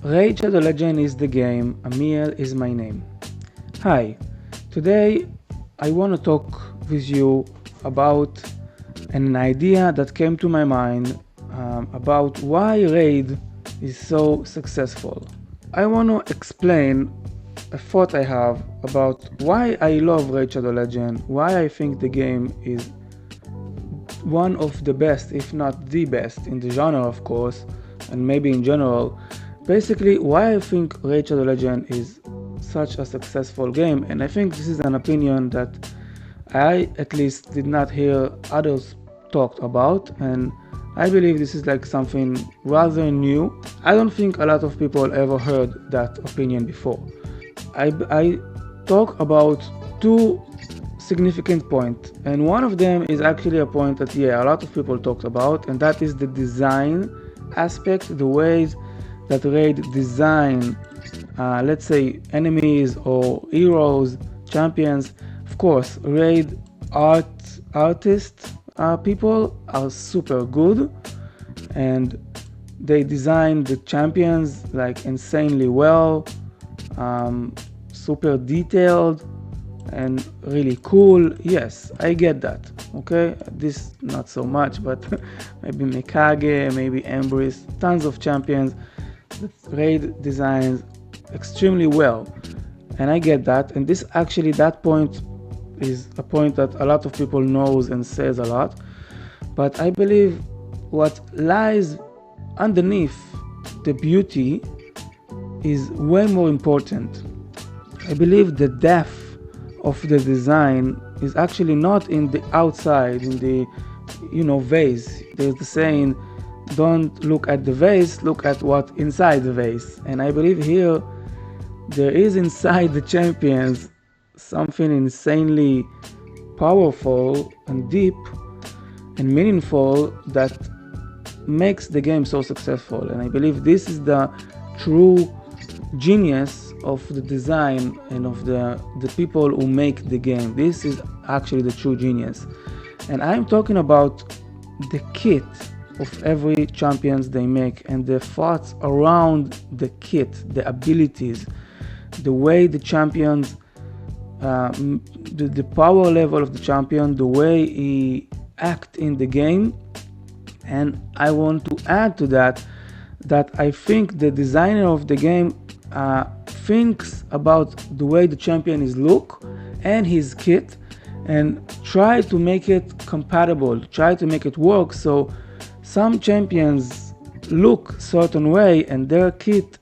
Raid Shadow Legend is the game, Amiel is my name. Hi, today I want to talk with you about an idea that came to my mind about why Raid is so successful. I want to explain a thought I have about why I love Raid Shadow Legend, why I think the game is one of the best, if not the best, in the genre of course, and maybe in general. Basically, why I think Raid Shadow Legend is such a successful game, and I think this is an opinion that I at least did not hear others talked about, and I believe this is like something rather new. I don't think a lot of people ever heard that opinion before. I talk about two significant points, and one of them is actually a point that a lot of people talked about, and that is the design aspect, the ways that Raid design, let's say, enemies or heroes, champions. Of course, Raid artists, people are super good, and they design the champions like insanely well, super detailed and really cool. Yes, I get that. Okay, this not so much, but maybe Mikage, maybe Embrace, tons of champions that Raid designs extremely well, and I get that. And this actually, that point is a point that a lot of people knows and says a lot, but I believe what lies underneath the beauty is way more important. I believe the depth of the design is actually not in the outside, in the vase. There's the saying, don't look at the vase, look at what inside the vase. And I believe here there is inside the champions something insanely powerful and deep and meaningful that makes the game so successful. And I believe this is the true genius of the design and of the people who make the game. This is actually the true genius. And I'm talking about the kit of every champions they make, and the thoughts around the kit, the abilities, the way the champions, the power level of the champion, the way he act in the game. And I want to add to that I think the designer of the game thinks about the way the champion is look and his kit, and try to make it compatible, try to make it work. So some champions look certain way and their kit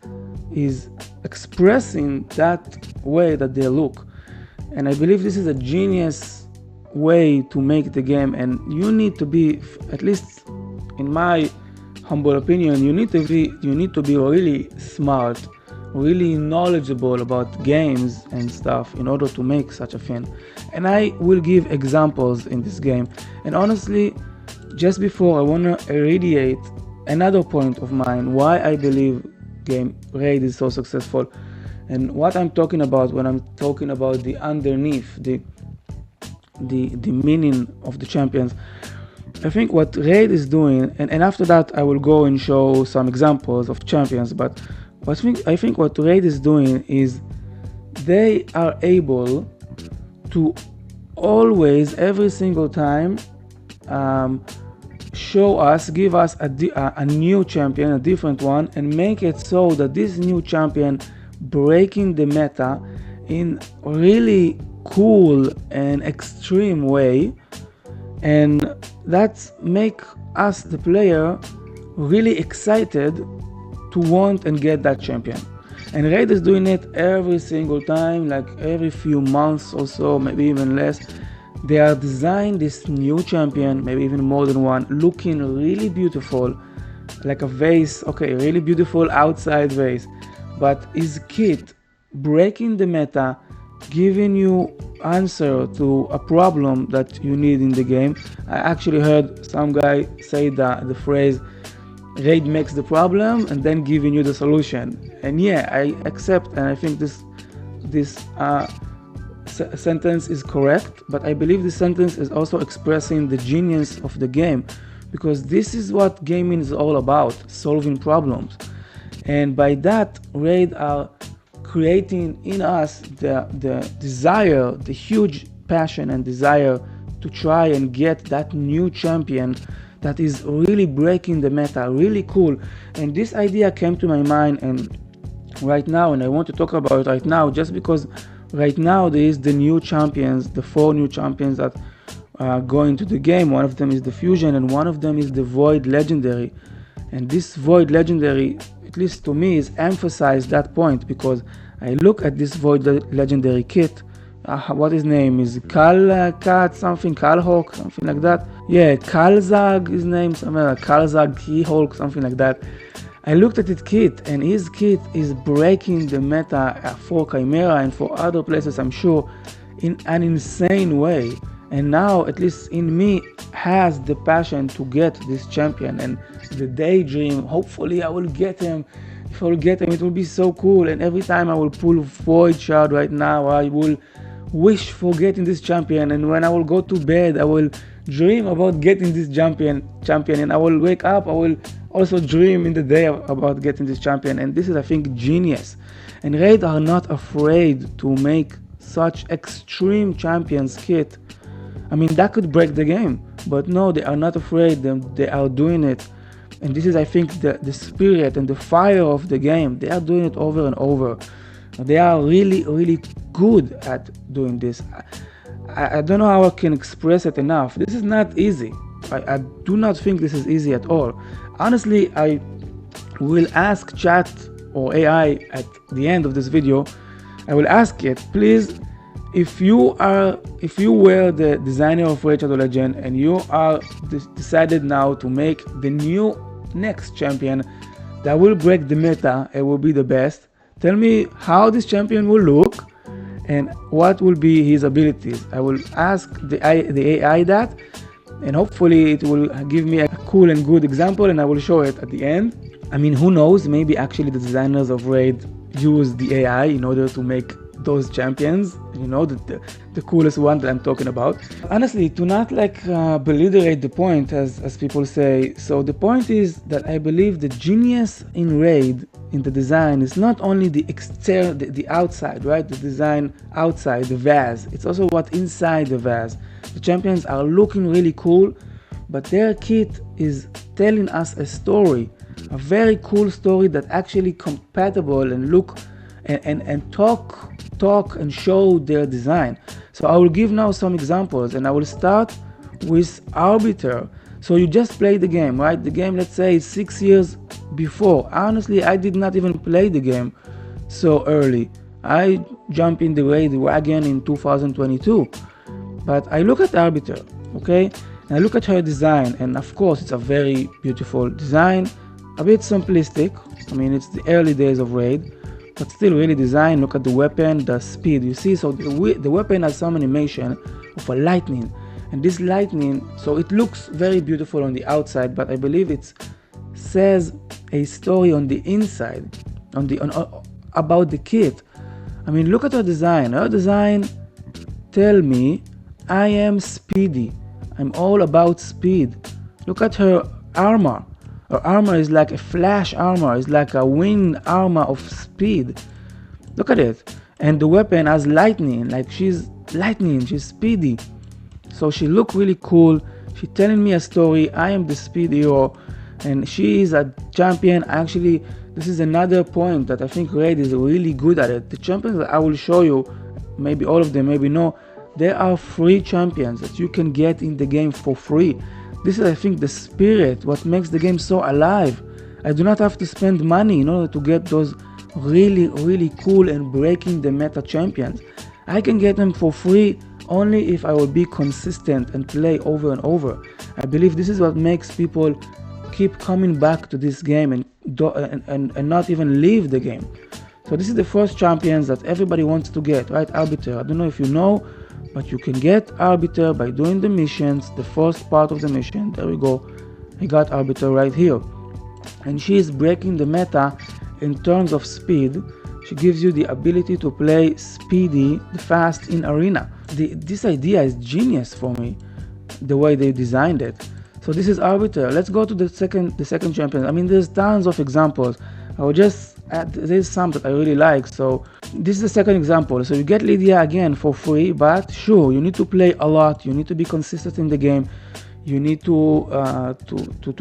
is expressing that way that they look. And I believe this is a genius way to make the game, and you need to be, at least in my humble opinion, you need to be really smart, really knowledgeable about games and stuff in order to make such a thing. And I will give examples in this game. And honestly, just before, I want to irradiate another point of mine why I believe game Raid is so successful, and what I'm talking about when I'm talking about the underneath, the meaning of the champions. I think what Raid is doing, and after that I will go and show some examples of champions, but I think what Raid is doing is they are able to always, every single time, give us a new champion, a different one, and make it so that this new champion breaking the meta in really cool and extreme way, and that make us, the player, really excited to want and get that champion. And Raid is doing it every single time, like every few months or so, maybe even less. They are designing this new champion, maybe even more than one, looking really beautiful, like a vase, okay, really beautiful outside vase, but his kit breaking the meta, giving you answer to a problem that you need in the game. I actually heard some guy say the phrase, Raid makes the problem and then giving you the solution. And yeah, I accept, and I think this sentence is correct, but I believe this sentence is also expressing the genius of the game, because this is what gaming is all about, solving problems. And by that, Raid are creating in us the desire, the huge passion and desire to try and get that new champion that is really breaking the meta, really cool. And this idea came to my mind and right now, and I want to talk about it right now, just because right now there is the new champions, the 4 new champions that are going to the game. One of them is the Fusion and one of them is the Void Legendary. And this Void Legendary, at least to me, is emphasized that point, because I look at this Void Legendary kit. What his name is? Cat something, Kalhawk, something like that. Yeah, Kalzag his name, something like Kalzag Keyhawk, something like that. I looked at his kit, and his kit is breaking the meta for Chimera and for other places, I'm sure, in an insane way. And now, at least in me, has the passion to get this champion, and the daydream, hopefully I will get him. If I will get him, it will be so cool. And every time I will pull Void Shard right now, I will wish for getting this champion, and when I will go to bed, I will dream about getting this champion, and I will wake up, I will also dream in the day about getting this champion. And this is, I think, genius. And Raid are not afraid to make such extreme champions kit. I mean, that could break the game, but no, they are not afraid. They are doing it. And this is, I think, the spirit and the fire of the game. They are doing it over and over. They are really, really good at doing this. I don't know how I can express it enough. This is not easy. I do not think this is easy at all. Honestly, I will ask chat or AI at the end of this video. I will ask it, please, if you were the designer of Raid Shadow Legend and you are decided now to make the new next champion that will break the meta and will be the best, tell me how this champion will look and what will be his abilities. I will ask the AI that, and hopefully it will give me a cool and good example, and I will show it at the end. I mean, who knows, maybe actually the designers of Raid use the AI in order to make those champions, you know, the coolest one that I'm talking about. Honestly, to not beliterate the point, as people say. So the point is that I believe the genius in Raid, in the design, is not only the exterior, the outside, right? The design outside, the vase. It's also what inside the vase. The champions are looking really cool, but their kit is telling us a story, a very cool story that actually compatible and look and talk and show their design. So I will give now some examples, and I will start with Arbiter. So you just play the game, right? The game, let's say, is 6 years before. Honestly, I did not even play the game so early. I jumped in the Raid wagon in 2022. But I look at Arbiter, okay? And I look at her design, and of course it's a very beautiful design, a bit simplistic. I mean, it's the early days of Raid, but still really design. Look at the weapon, the speed, you see. So the weapon has some animation of a lightning, and this lightning, so it looks very beautiful on the outside, but I believe it says a story on the inside, about the kit. I mean, look at her design. Her design tell me I am speedy. I'm all about speed. Look at her armor. Her armor is like a flash armor. It's like a wind armor of speed. Look at it. And the weapon has lightning. Like she's lightning. She's speedy. So she look really cool. She's telling me a story. I am the speed hero. And she is a champion. Actually, this is another point that I think Raid is really good at it. The champions that I will show you, maybe all of them, maybe no, there are free champions that you can get in the game for free. This is, I think, the spirit, what makes the game so alive. I do not have to spend money in order to get those really, really cool and breaking the meta champions. I can get them for free only if I will be consistent and play over and over. I believe this is what makes people keep coming back to this game and not even leave the game. So this is the first champions that everybody wants to get, right? Arbiter. I don't know if you know, but you can get Arbiter by doing the missions, the first part of the mission. There we go. I got Arbiter right here. And she is breaking the meta in terms of speed. She gives you the ability to play speedy, fast in arena. This idea is genius for me, the way they designed it. So this is Arbiter. Let's go to the second champion. I mean, there's tons of examples, I will just add, there's some that I really like. So this is the second example. So you get Lydia again for free, but sure, you need to play a lot, you need to be consistent in the game, you need to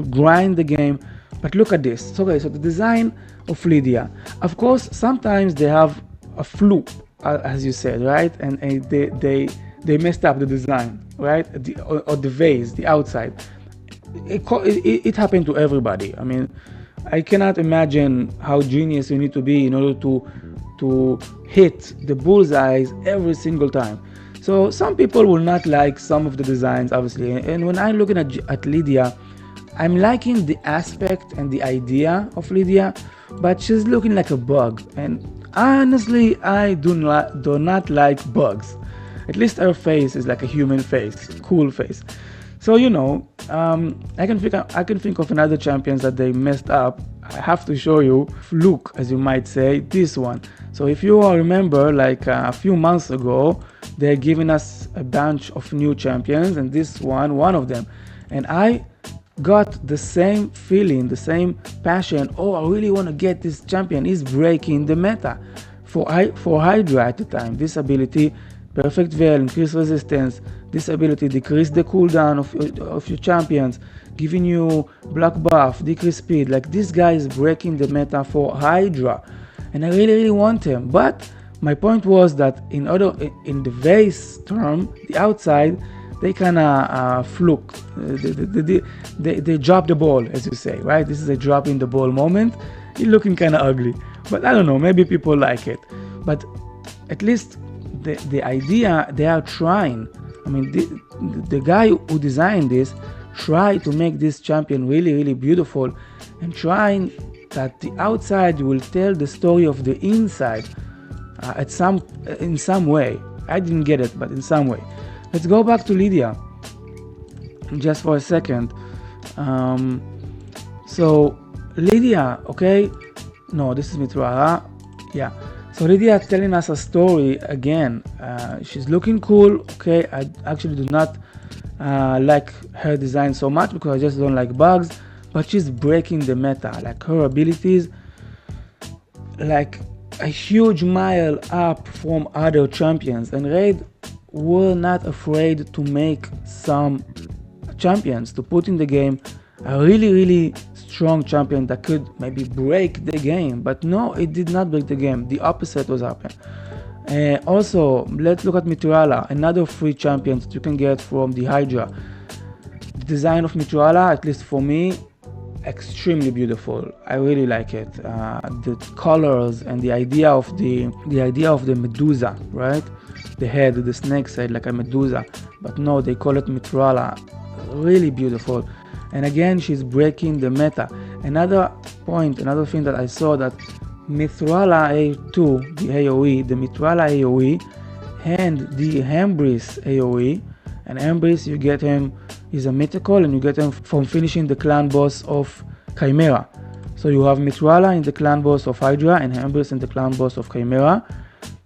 grind the game. But look at this. Okay, so the design of Lydia, of course sometimes they have a fluke, as you said, right? And they messed up the design, right? Or the vase, the outside. It happened to everybody. I mean, I cannot imagine how genius you need to be in order to hit the bullseyes every single time. So some people will not like some of the designs, obviously. And when I'm looking at Lydia, I'm liking the aspect and the idea of Lydia, but she's looking like a bug. And honestly, I do not like bugs. At least her face is like a human face, cool face. So I can think of another champions that they messed up. I have to show you, fluke, as you might say, this one. So if you all remember, like a few months ago, they're giving us a bunch of new champions, and this one of them. And I got the same feeling, the same passion. Oh, I really want to get this champion. He's breaking the meta. For Hydra at the time, this ability, Perfect Veil, increase resistance, this ability decrease the cooldown of your champions, giving you block buff, decrease speed. Like, this guy is breaking the meta for Hydra, and I really want him. But my point was that in the vase term, the outside, they kind of fluke. They drop the ball, as you say, right? This is a drop in the ball moment. It's looking kind of ugly, but I don't know, maybe people like it. But at least the idea, they are trying. I mean, the guy who designed this tried to make this champion really beautiful, and trying that the outside will tell the story of the inside in some way. I didn't get it, but in some way. Let's go back to Lydia just for a second. So Lydia, okay, no, this is Mitrala, yeah. So Lydia is telling us a story again. She's looking cool, okay. I actually do not like her design so much because I just don't like bugs, but she's breaking the meta. Like, her abilities, like a huge mile up from other champions, and Raid were not afraid to make some champions to put in the game a really strong champion that could maybe break the game. But no, it did not break the game. The opposite was happening. Also, let's look at Mitrala, another free champion that you can get from the Hydra. The design of Mitrala, at least for me, extremely beautiful. I really like it. The colors and the idea of the Medusa, right? The head, the snake's head, like a Medusa. But no, they call it Mitrala. Really beautiful. And again, she's breaking the meta. Another thing that I saw, that Mithrala A2, the AoE, the Mithrala AoE, and the Hembris AoE. And Hembris, you get him, is a mythical, and you get him from finishing the clan boss of Chimera. So you have Mithrala in the clan boss of Hydra, and Hembris in the clan boss of Chimera.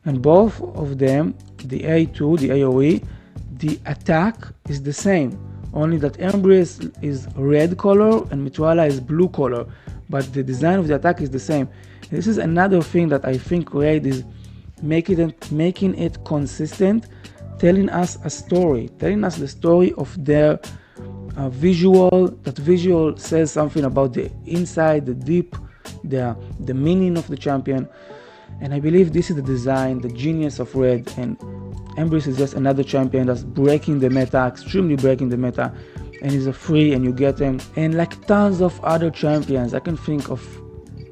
And both of them, the A2, the AoE, the attack is the same. Only that Hembris is red color and Mithrala is blue color, but the design of the attack is the same. This is another thing that I think Raid is making it consistent, telling us a story, telling us the story of their visual. That visual says something about the inside, the deep, the meaning of the champion. And I believe this is the design, the genius of Raid. And Hembris is just another champion that's breaking the meta, extremely breaking the meta, and he's a free, and you get him. And like tons of other champions, I can think of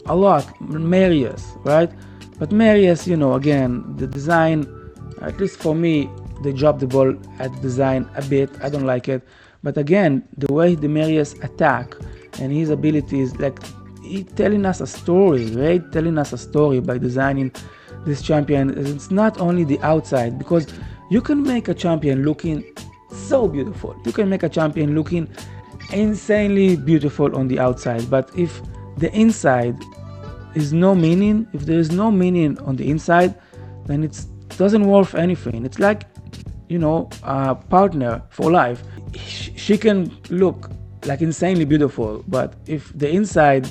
a lot. Marius, right? But Marius, again, the design, at least for me, they dropped the ball at the design a bit. I don't like it. But again, the way the Marius attack and his abilities, like, he's telling us a story, right? Telling us a story by designing this champion. It's not only the outside, because you can make a champion looking so beautiful. You can make a champion looking insanely beautiful on the outside, but if the inside is no meaning, if there is no meaning on the inside, then it doesn't worth anything. It's like, a partner for life. She can look like insanely beautiful, but if the inside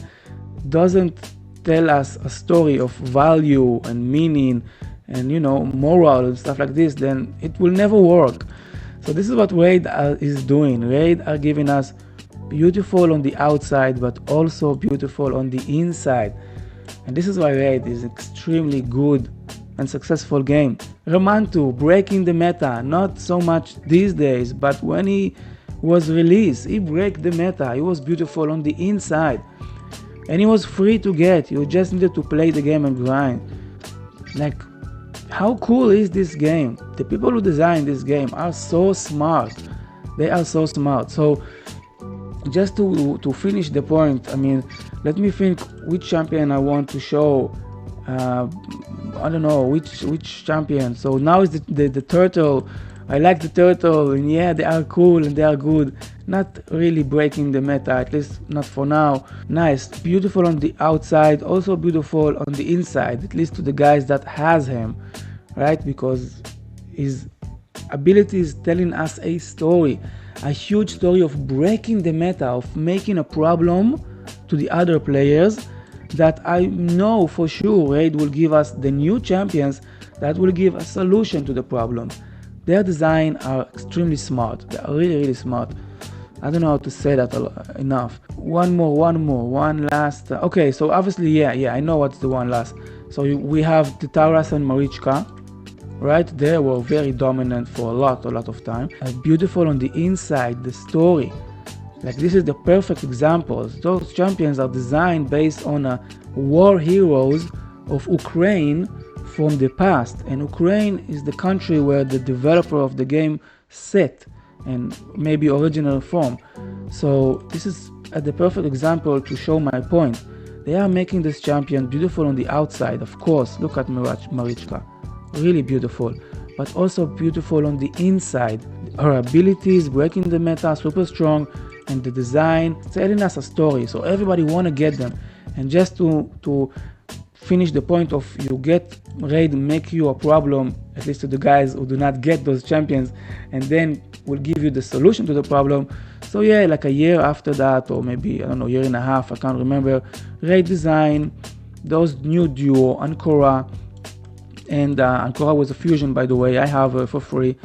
doesn't tell us a story of value and meaning and, you know, moral and stuff like this, then it will never work. So this is what Raid is doing. Raid are giving us beautiful on the outside, but also beautiful on the inside. And this is why Raid is extremely good and successful game. Ramantu breaking the meta, not so much these days, but when he was released, he broke the meta. He was beautiful on the inside, and he was free to get. You just needed to play the game and grind. Like, how cool is this game? The people who designed this game are so smart. They are so smart. So just to finish the point, I mean, let me think which champion I want to show. I don't know which champion. So now is the turtle. I like the turtle, and yeah, they are cool and they are good. Not really breaking the meta, at least not for now. Nice, beautiful on the outside, also beautiful on the inside, at least to the guys that has him, right? Because his ability is telling us a story, a huge story of breaking the meta, of making a problem to the other players that I know for sure Raid will give us the new champions that will give a solution to the problem. Their design are extremely smart. They are really smart. I don't know how to say that enough. One last. Okay, so obviously, yeah, I know what's the one last. So we have the Taras and Marichka, right? They were very dominant for a lot of time. Beautiful on the inside, the story. Like, this is the perfect examples. Those champions are designed based on war heroes of Ukraine from the past, and Ukraine is the country where the developer of the game set and maybe original form. So this is the perfect example to show my point. They are making this champion beautiful on the outside, of course. Look at Marichka, really beautiful, but also beautiful on the inside. Her abilities, breaking the meta, super strong, and the design telling us a story, so everybody want to get them. And just to finish the point of, you get Raid make you a problem, at least to the guys who do not get those champions, and then will give you the solution to the problem. So yeah, like a year after that, or maybe, I don't know, year and a half, I can't remember, Raid design those new duo, Ancora, and Ancora was a fusion, by the way, I have for free,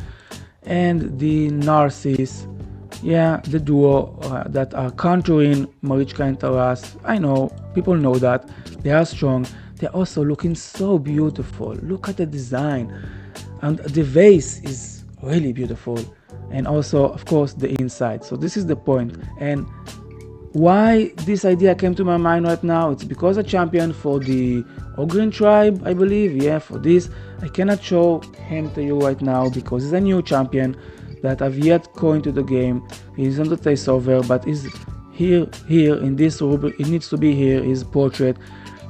and the Narcissus. Yeah, the duo that are countering Marichka and Taras. I know, people know that. They are strong. They're also looking so beautiful. Look at the design. And the vase is really beautiful. And also, of course, the inside. So this is the point. And why this idea came to my mind right now, it's because a champion for the Ogrin tribe, I believe. Yeah, for this. I cannot show him to you right now because he's a new champion that I've yet go into the game. He's on the taste over, but is here in this rubric. It needs to be here. His portrait.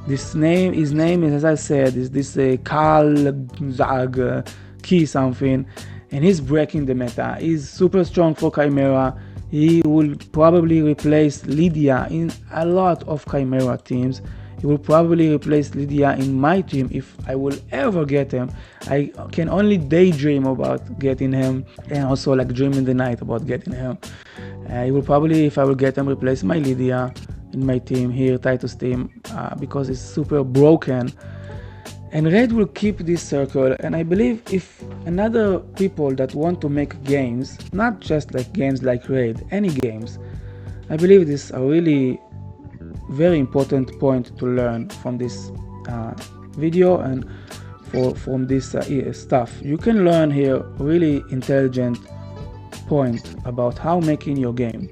His name is, as I said, is this Karl Zag key something, and he's breaking the meta. He's super strong for Chimera. He will probably replace Lydia in a lot of Chimera teams. He will probably replace Lydia in my team if I will ever get him. I can only daydream about getting him, and also like dream in the night about getting him. He will probably, if I will get him, replace my Lydia in my team here, Titus team, because it's super broken. And Raid will keep this circle, and I believe if another people that want to make games, not just like games like Raid, any games, I believe this is a really very important point to learn from this video and from this stuff. You can learn here really intelligent point about how making your game.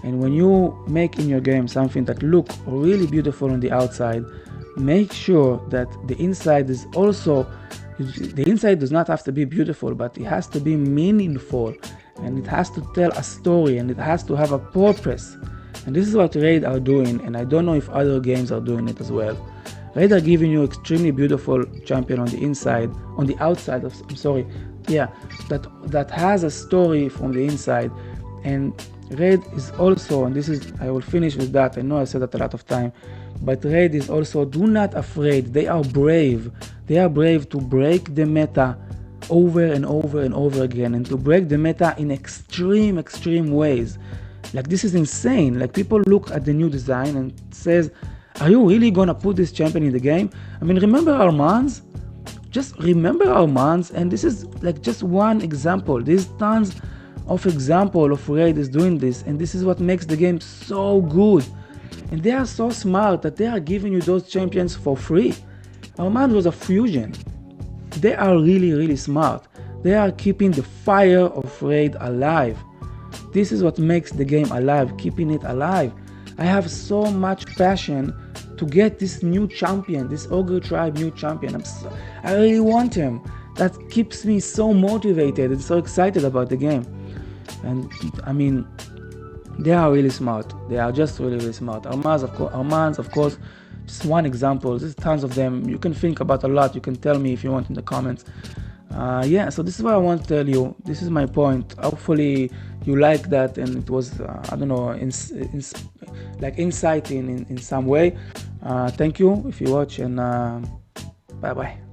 And when you make in your game something that look really beautiful on the outside, make sure that the inside is also, the inside does not have to be beautiful, but it has to be meaningful, and it has to tell a story, and it has to have a purpose. And this is what Raid are doing, and I don't know if other games are doing it as well. Raid are giving you extremely beautiful champion on the inside, on the outside, that has a story from the inside. And Raid is also, and this is, I will finish with that, I know I said that a lot of time, but Raid is also, do not afraid, they are brave. They are brave to break the meta over and over and over again, and to break the meta in extreme ways. Like, this is insane. Like, people look at the new design and says, Are you really gonna put this champion in the game? I mean, remember Armand's? Just remember Armand's, and this is like just one example. There's tons of example of Raid is doing this, and this is what makes the game so good. And they are so smart that they are giving you those champions for free. Armand was a fusion. They are really smart. They are keeping the fire of Raid alive. This is what makes the game alive, keeping it alive. I have so much passion to get this new champion, this Ogre Tribe new champion. I really want him. That keeps me so motivated and so excited about the game. And I mean, they are really smart. They are just really smart. Armand's, of course, just one example. There's tons of them. You can think about a lot. You can tell me if you want in the comments. Yeah, so this is what I want to tell you. This is my point. Hopefully you like that, and it was, I don't know, like insight in some way. Thank you if you watch, and bye bye.